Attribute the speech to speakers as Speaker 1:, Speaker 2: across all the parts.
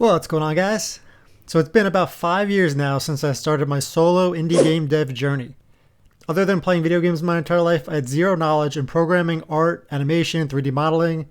Speaker 1: Well, what's going on, guys? So it's been about 5 years now since I started my solo indie game dev journey. Other than playing video games my entire life, I had zero knowledge in programming, art, animation, 3D modeling,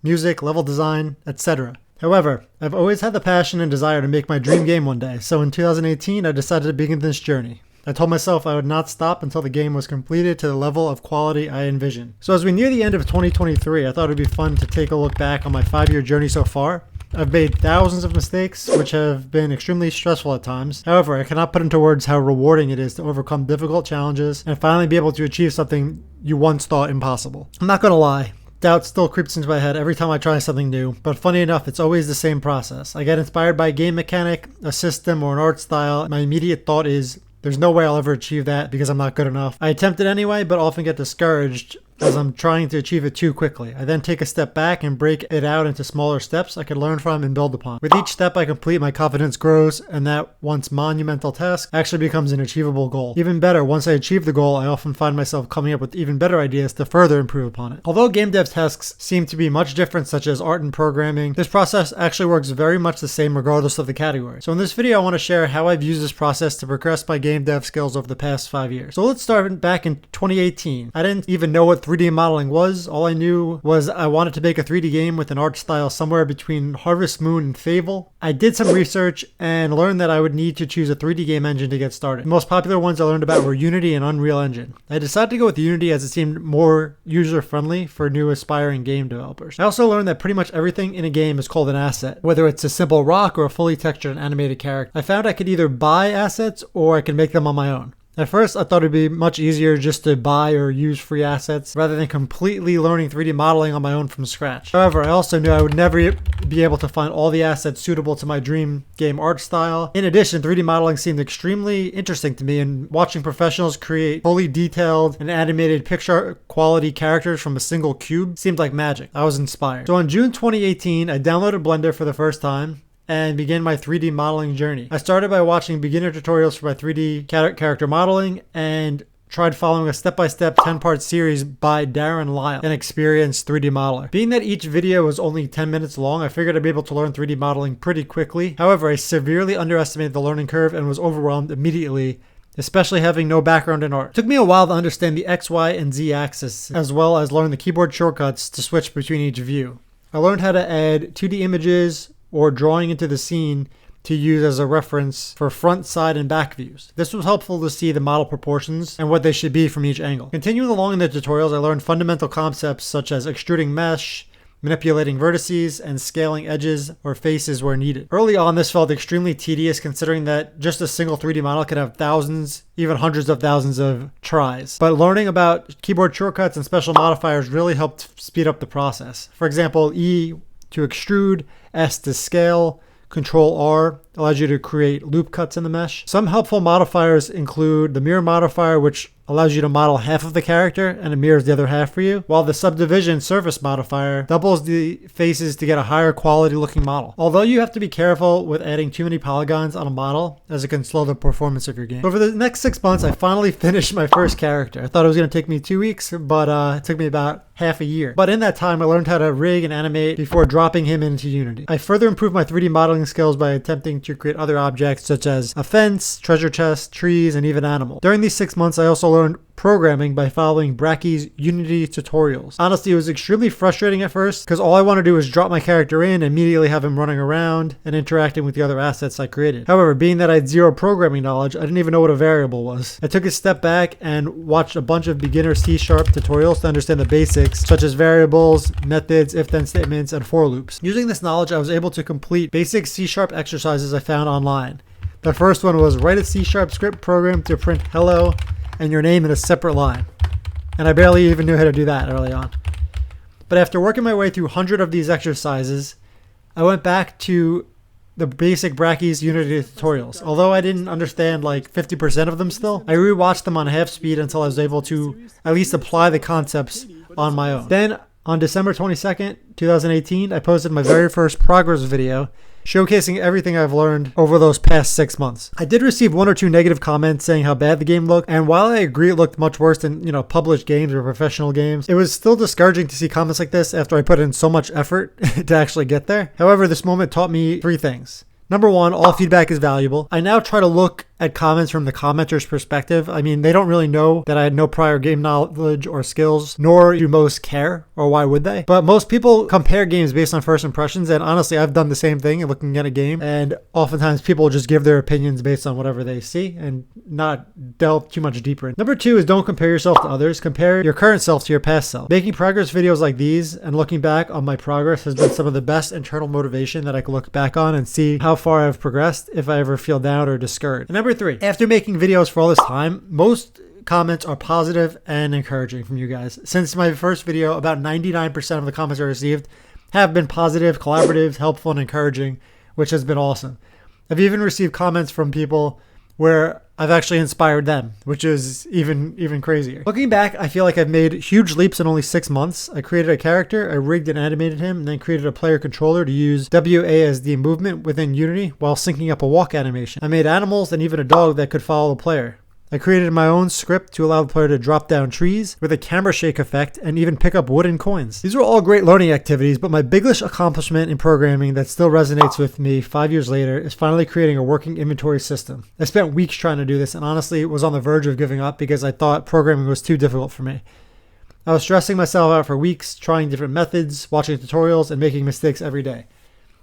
Speaker 1: music, level design, etc. However, I've always had the passion and desire to make my dream game one day, so in 2018 I decided to begin this journey. I told myself I would not stop until the game was completed to the level of quality I envisioned. So as we near the end of 2023, I thought it would be fun to take a look back on my 5-year journey so far. I've made thousands of mistakes, which have been extremely stressful at times. However, I cannot put into words how rewarding it is to overcome difficult challenges and finally be able to achieve something you once thought impossible. I'm not gonna lie, doubt still creeps into my head every time I try something new, but funny enough, it's always the same process. I get inspired by a game mechanic, a system, or an art style. My immediate thought is, there's no way I'll ever achieve that because I'm not good enough. I attempt it anyway, but often get discouraged as I'm trying to achieve it too quickly. I then take a step back and break it out into smaller steps I can learn from and build upon. With each step I complete, my confidence grows, and that once monumental task actually becomes an achievable goal. Even better, once I achieve the goal, I often find myself coming up with even better ideas to further improve upon it. Although game dev tasks seem to be much different, such as art and programming, this process actually works very much the same regardless of the category. So in this video, I want to share how I've used this process to progress my game dev skills over the past 5 years. So let's start back in 2018. I didn't even know what 3D modeling was. All I knew was I wanted to make a 3D game with an art style somewhere between Harvest Moon and Fable. I did some research and learned that I would need to choose a 3D game engine to get started. The most popular ones I learned about were Unity and Unreal Engine. I decided to go with Unity as it seemed more user-friendly for new aspiring game developers. I also learned that pretty much everything in a game is called an asset, whether it's a simple rock or a fully textured and animated character. I found I could either buy assets or I could make them on my own. At first, I thought it'd be much easier just to buy or use free assets rather than completely learning 3D modeling on my own from scratch. However, I also knew I would never be able to find all the assets suitable to my dream game art style. In addition, 3D modeling seemed extremely interesting to me, and watching professionals create fully detailed and animated picture quality characters from a single cube seemed like magic. I was inspired. So in June 2018, I downloaded Blender for the first time and began my 3D modeling journey. I started by watching beginner tutorials for my 3D character modeling and tried following a step-by-step 10-part series by Darren Lyle, an experienced 3D modeler. Being that each video was only 10 minutes long, I figured I'd be able to learn 3D modeling pretty quickly. However, I severely underestimated the learning curve and was overwhelmed immediately, especially having no background in art. It took me a while to understand the X, Y, and Z axis, as well as learn the keyboard shortcuts to switch between each view. I learned how to add 2D images or drawing into the scene to use as a reference for front, side, and back views. This was helpful to see the model proportions and what they should be from each angle. Continuing along in the tutorials, I learned fundamental concepts such as extruding mesh, manipulating vertices, and scaling edges or faces where needed. Early on, this felt extremely tedious considering that just a single 3D model could have thousands, even hundreds of thousands of tries. But learning about keyboard shortcuts and special modifiers really helped speed up the process. For example, E to extrude, S to scale, Control R allows you to create loop cuts in the mesh. Some helpful modifiers include the mirror modifier, which allows you to model half of the character and it mirrors the other half for you, while the subdivision surface modifier doubles the faces to get a higher quality looking model. Although you have to be careful with adding too many polygons on a model, as it can slow the performance of your game. Over the next 6 months, I finally finished my first character. I thought it was going to take me 2 weeks, but it took me about half a year. But in that time, I learned how to rig and animate before dropping him into Unity. I further improved my 3D modeling skills by attempting to create other objects such as a fence, treasure chest, trees, and even animals. During these 6 months, I also learned programming by following Bracky's Unity tutorials. Honestly, it was extremely frustrating at first because all I want to do is drop my character in and immediately have him running around and interacting with the other assets I created. However, being that I had zero programming knowledge, I didn't even know what a variable was. I took a step back and watched a bunch of beginner C# tutorials to understand the basics, such as variables, methods, if-then statements, and for loops. Using this knowledge, I was able to complete basic C# exercises I found online. The first one was write a C# script program to print hello and your name in a separate line. And I barely even knew how to do that early on. But after working my way through 100 of these exercises, I went back to the basic Bracky's Unity tutorials. Although I didn't understand like 50% of them still, I rewatched them on half speed until I was able to at least apply the concepts on my own. Then On December 22nd, 2018, I posted my very first progress video showcasing everything I've learned over those past 6 months. I did receive 1 or 2 negative comments saying how bad the game looked, and while I agree it looked much worse than, published games or professional games, it was still discouraging to see comments like this after I put in so much effort to actually get there. However, this moment taught me 3 things. Number 1, all feedback is valuable. I now try to look at comments from the commenter's perspective. I mean, they don't really know that I had no prior game knowledge or skills, nor do most care, or why would they? But most people compare games based on first impressions, and honestly, I've done the same thing looking at a game, and oftentimes people just give their opinions based on whatever they see and not delve too much deeper. Number 2 is don't compare yourself to others. Compare your current self to your past self. Making progress videos like these and looking back on my progress has been some of the best internal motivation that I can look back on and see how far I've progressed if I ever feel down or discouraged. And number 3, after making videos for all this time, most comments are positive and encouraging from you guys. Since my first video, about 99% of the comments I received have been positive, collaborative, helpful, and encouraging, which has been awesome. I've even received comments from people where I've actually inspired them, which is even crazier. Looking back, I feel like I've made huge leaps in only 6 months. I created a character, I rigged and animated him, and then created a player controller to use WASD movement within Unity while syncing up a walk animation. I made animals and even a dog that could follow the player. I created my own script to allow the player to drop down trees with a camera shake effect and even pick up wooden coins. These were all great learning activities, but my biggest accomplishment in programming that still resonates with me 5 years later is finally creating a working inventory system. I spent weeks trying to do this and honestly was on the verge of giving up because I thought programming was too difficult for me. I was stressing myself out for weeks, trying different methods, watching tutorials, and making mistakes every day.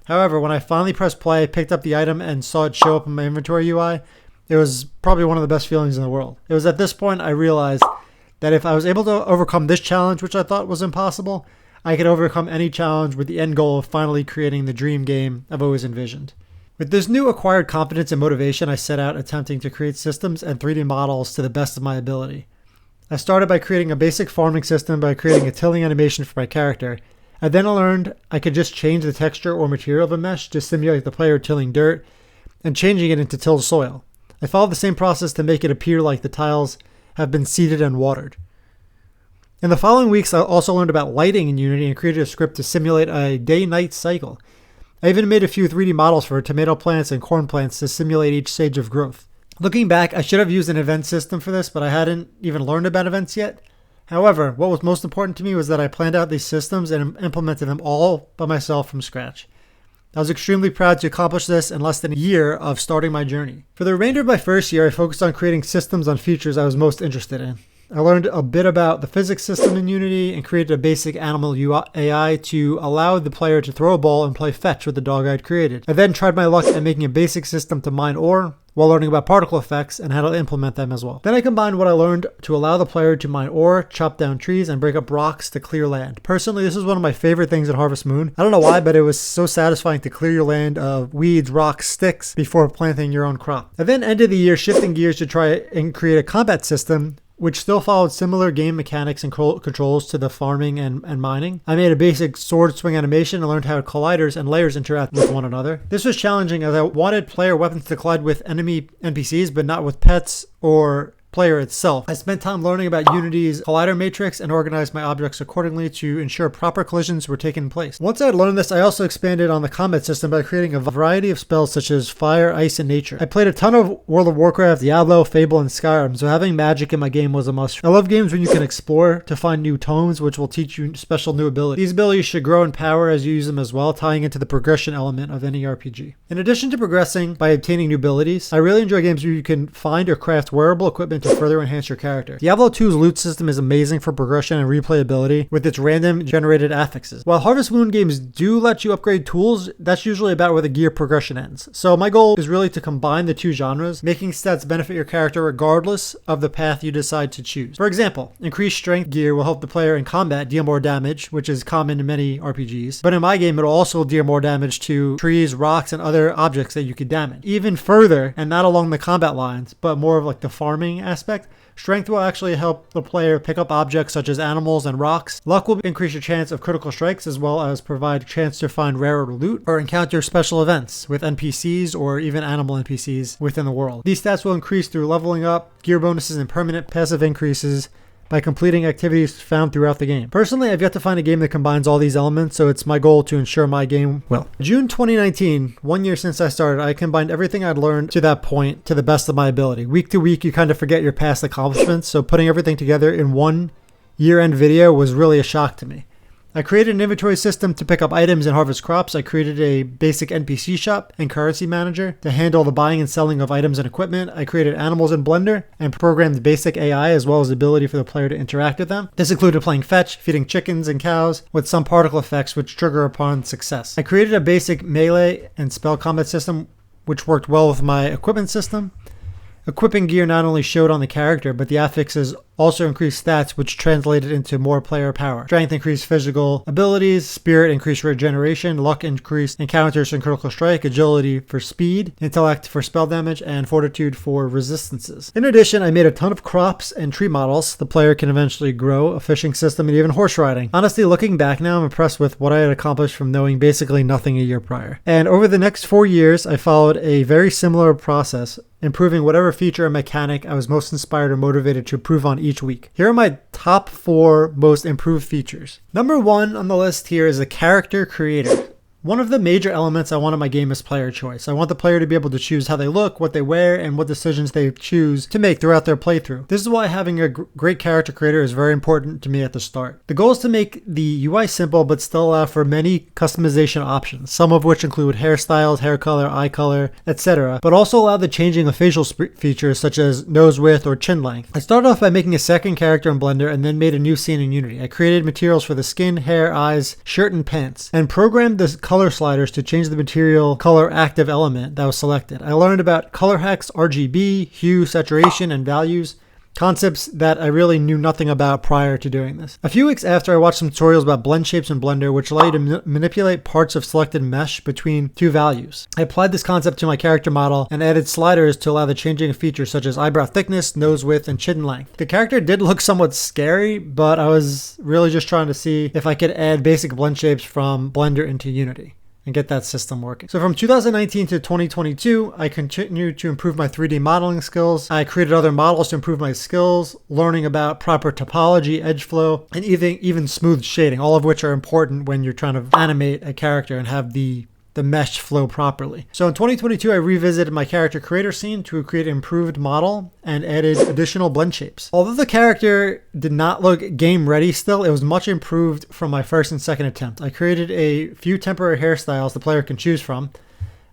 Speaker 1: However, when I finally pressed play, picked up the item, and saw it show up in my inventory UI, it was probably one of the best feelings in the world. It was at this point I realized that if I was able to overcome this challenge, which I thought was impossible, I could overcome any challenge with the end goal of finally creating the dream game I've always envisioned. With this new acquired confidence and motivation, I set out attempting to create systems and 3D models to the best of my ability. I started by creating a basic farming system by creating a tilling animation for my character. I then learned I could just change the texture or material of a mesh to simulate the player tilling dirt and changing it into tilled soil. I followed the same process to make it appear like the tiles have been seeded and watered. In the following weeks, I also learned about lighting in Unity and created a script to simulate a day-night cycle. I even made a few 3D models for tomato plants and corn plants to simulate each stage of growth. Looking back, I should have used an event system for this, but I hadn't even learned about events yet. However, what was most important to me was that I planned out these systems and implemented them all by myself from scratch. I was extremely proud to accomplish this in less than a year of starting my journey. For the remainder of my first year, I focused on creating systems on features I was most interested in. I learned a bit about the physics system in Unity and created a basic animal AI to allow the player to throw a ball and play fetch with the dog I'd created. I then tried my luck at making a basic system to mine ore, while learning about particle effects and how to implement them as well. Then I combined what I learned to allow the player to mine ore, chop down trees, and break up rocks to clear land. Personally, this is one of my favorite things in Harvest Moon. I don't know why, but it was so satisfying to clear your land of weeds, rocks, sticks before planting your own crop. I then ended the year shifting gears to try and create a combat system which still followed similar game mechanics and controls to the farming and mining. I made a basic sword swing animation and learned how colliders and layers interact with one another. This was challenging as I wanted player weapons to collide with enemy NPCs, but not with pets or player itself. I spent time learning about Unity's collider matrix and organized my objects accordingly to ensure proper collisions were taking place. Once I had learned this, I also expanded on the combat system by creating a variety of spells such as fire, ice, and nature. I played a ton of World of Warcraft, Diablo, Fable, and Skyrim, so having magic in my game was a must. I love games when you can explore to find new tomes, which will teach you special new abilities. These abilities should grow in power as you use them as well, tying into the progression element of any RPG. In addition to progressing by obtaining new abilities, I really enjoy games where you can find or craft wearable equipment to further enhance your character. Diablo 2's loot system is amazing for progression and replayability with its random generated affixes. While Harvest Moon games do let you upgrade tools, that's usually about where the gear progression ends. So my goal is really to combine the two genres, making stats benefit your character regardless of the path you decide to choose. For example, increased strength gear will help the player in combat deal more damage, which is common in many RPGs, but in my game it'll also deal more damage to trees, rocks, and other objects that you could damage. Even further, and not along the combat lines, but more of like the farming aspect, strength will actually help the player pick up objects such as animals and rocks. Luck will increase your chance of critical strikes as well as provide a chance to find rarer loot or encounter special events with NPCs or even animal NPCs within the world. These stats will increase through leveling up, gear bonuses, and permanent passive increases by completing activities found throughout the game. Personally, I've yet to find a game that combines all these elements, so it's my goal to ensure my game will. June 2019, 1 year since I started, I combined everything I'd learned to that point to the best of my ability. Week to week, you kind of forget your past accomplishments, so putting everything together in one year-end video was really a shock to me. I created an inventory system to pick up items and harvest crops. I created a basic NPC shop and currency manager to handle the buying and selling of items and equipment. I created animals in Blender and programmed basic AI as well as the ability for the player to interact with them. This included playing fetch, feeding chickens and cows with some particle effects which trigger upon success. I created a basic melee and spell combat system which worked well with my equipment system. Equipping gear not only showed on the character, but the affixes also increased stats, which translated into more player power. Strength increased physical abilities, spirit increased regeneration, luck increased encounters and critical strike, agility for speed, intellect for spell damage, and fortitude for resistances. In addition, I made a ton of crops and tree models the player can eventually grow, a fishing system, and even horse riding. Honestly, looking back now, I'm impressed with what I had accomplished from knowing basically nothing a year prior. And over the next 4 years, I followed a very similar process, improving whatever feature or mechanic I was most inspired or motivated to improve on each week. Here are my top 4 most improved features. Number 1 on the list here is the character creator. One of the major elements I want in my game is player choice. I want the player to be able to choose how they look, what they wear, and what decisions they choose to make throughout their playthrough. This is why having a great character creator is very important to me at the start. The goal is to make the UI simple but still allow for many customization options, some of which include hairstyles, hair color, eye color, etc., but also allow the changing of facial features such as nose width or chin length. I started off by making a second character in Blender and then made a new scene in Unity. I created materials for the skin, hair, eyes, shirt, and pants, and programmed the color sliders to change the material color active element that was selected. I learned about color hex, RGB, hue, saturation, and values, concepts that I really knew nothing about prior to doing this. A few weeks after, I watched some tutorials about blend shapes in Blender, which allow you to manipulate parts of selected mesh between two values. I applied this concept to my character model and added sliders to allow the changing of features such as eyebrow thickness, nose width, and chin length. The character did look somewhat scary, but I was really just trying to see if I could add basic blend shapes from Blender into Unity and get that system working. So from 2019 to 2022, I continued to improve my 3D modeling skills. I created other models to improve my skills, learning about proper topology, edge flow, and even smooth shading, all of which are important when you're trying to animate a character and have the mesh flow properly. So in 2022, I revisited my character creator scene to create an improved model and added additional blend shapes. Although the character did not look game ready still, it was much improved from my first and second attempt. I created a few temporary hairstyles the player can choose from.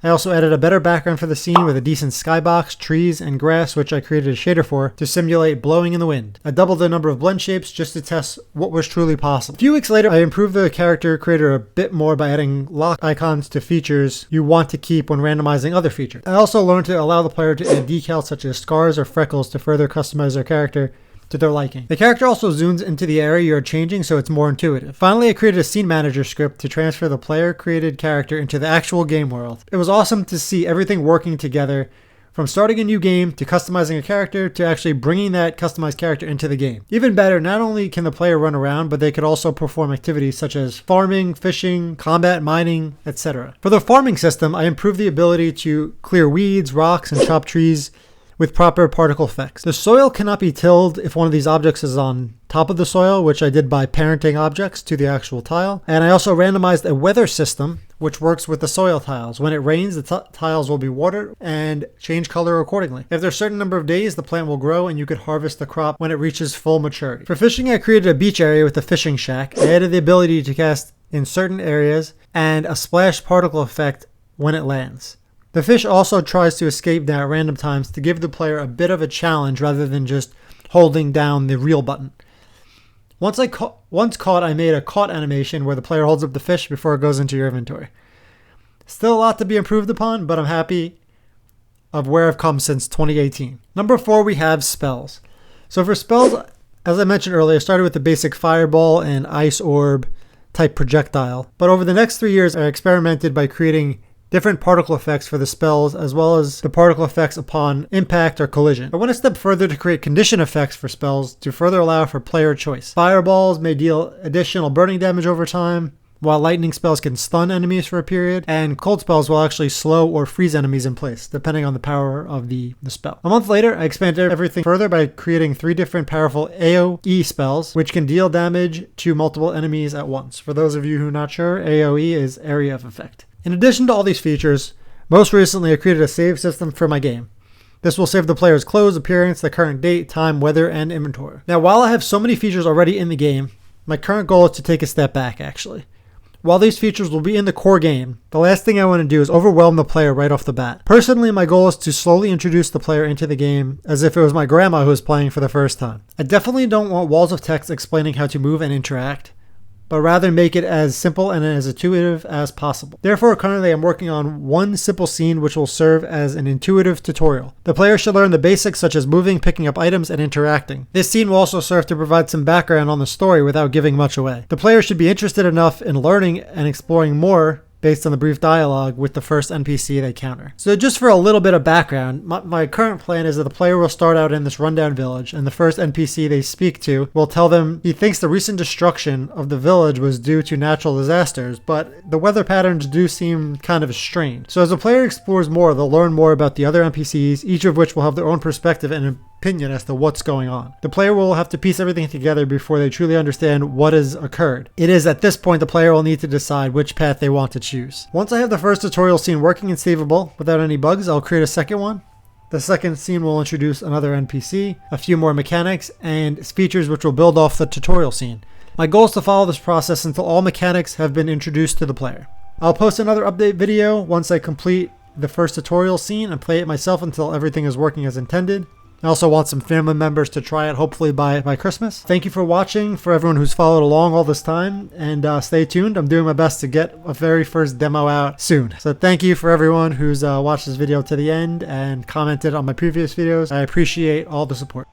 Speaker 1: I also added a better background for the scene with a decent skybox, trees, and grass, which I created a shader for to simulate blowing in the wind. I doubled the number of blend shapes just to test what was truly possible. A few weeks later, I improved the character creator a bit more by adding lock icons to features you want to keep when randomizing other features. I also learned to allow the player to add decals such as scars or freckles to further customize their character to their liking. The character also zooms into the area you're changing, so it's more intuitive. Finally, I created a scene manager script to transfer the player created character into the actual game world. It was awesome to see everything working together, from starting a new game to customizing a character to actually bringing that customized character into the game. Even better, not only can the player run around, but they could also perform activities such as farming, fishing, combat, mining, etc. For the farming system, I improved the ability to clear weeds, rocks, and chop trees with proper particle effects. The soil cannot be tilled if one of these objects is on top of the soil, which I did by parenting objects to the actual tile. And I also randomized a weather system, which works with the soil tiles. When it rains, the tiles will be watered and change color accordingly. After a certain number of days, the plant will grow and you could harvest the crop when it reaches full maturity. For fishing, I created a beach area with a fishing shack. I added the ability to cast in certain areas and a splash particle effect when it lands. The fish also tries to escape now at random times to give the player a bit of a challenge rather than just holding down the reel button. Once caught, I made a caught animation where the player holds up the fish before it goes into your inventory. Still a lot to be improved upon, but I'm happy of where I've come since 2018. Number 4, we have spells. So for spells, as I mentioned earlier, I started with the basic fireball and ice orb type projectile. But over the next 3 years, I experimented by creating different particle effects for the spells, as well as the particle effects upon impact or collision. I went a step further to create condition effects for spells to further allow for player choice. Fireballs may deal additional burning damage over time, while lightning spells can stun enemies for a period, and cold spells will actually slow or freeze enemies in place, depending on the power of the spell. A month later, I expanded everything further by creating 3 different powerful AoE spells, which can deal damage to multiple enemies at once. For those of you who are not sure, AoE is Area of Effect. In addition to all these features, most recently I created a save system for my game. This will save the player's clothes, appearance, the current date, time, weather, and inventory. Now, while I have so many features already in the game, my current goal is to take a step back, actually. While these features will be in the core game, the last thing I want to do is overwhelm the player right off the bat. Personally, my goal is to slowly introduce the player into the game as if it was my grandma who was playing for the first time. I definitely don't want walls of text explaining how to move and interact, but rather make it as simple and as intuitive as possible. Therefore, currently I'm working on one simple scene which will serve as an intuitive tutorial. The player should learn the basics such as moving, picking up items, and interacting. This scene will also serve to provide some background on the story without giving much away. The player should be interested enough in learning and exploring more based on the brief dialogue with the first NPC they counter. So just for a little bit of background, my current plan is that the player will start out in this rundown village, and the first NPC they speak to will tell them he thinks the recent destruction of the village was due to natural disasters, but the weather patterns do seem kind of strange. So as the player explores more, they'll learn more about the other NPCs, each of which will have their own perspective and opinion as to what's going on. The player will have to piece everything together before they truly understand what has occurred. It is at this point the player will need to decide which path they want to choose. Once I have the first tutorial scene working and savable without any bugs, I'll create a second one. The second scene will introduce another NPC, a few more mechanics, and features which will build off the tutorial scene. My goal is to follow this process until all mechanics have been introduced to the player. I'll post another update video once I complete the first tutorial scene and play it myself until everything is working as intended. I also want some family members to try it, hopefully by Christmas. Thank you for watching, for everyone who's followed along all this time, and stay tuned. I'm doing my best to get a very first demo out soon. So thank you for everyone who's watched this video to the end and commented on my previous videos. I appreciate all the support.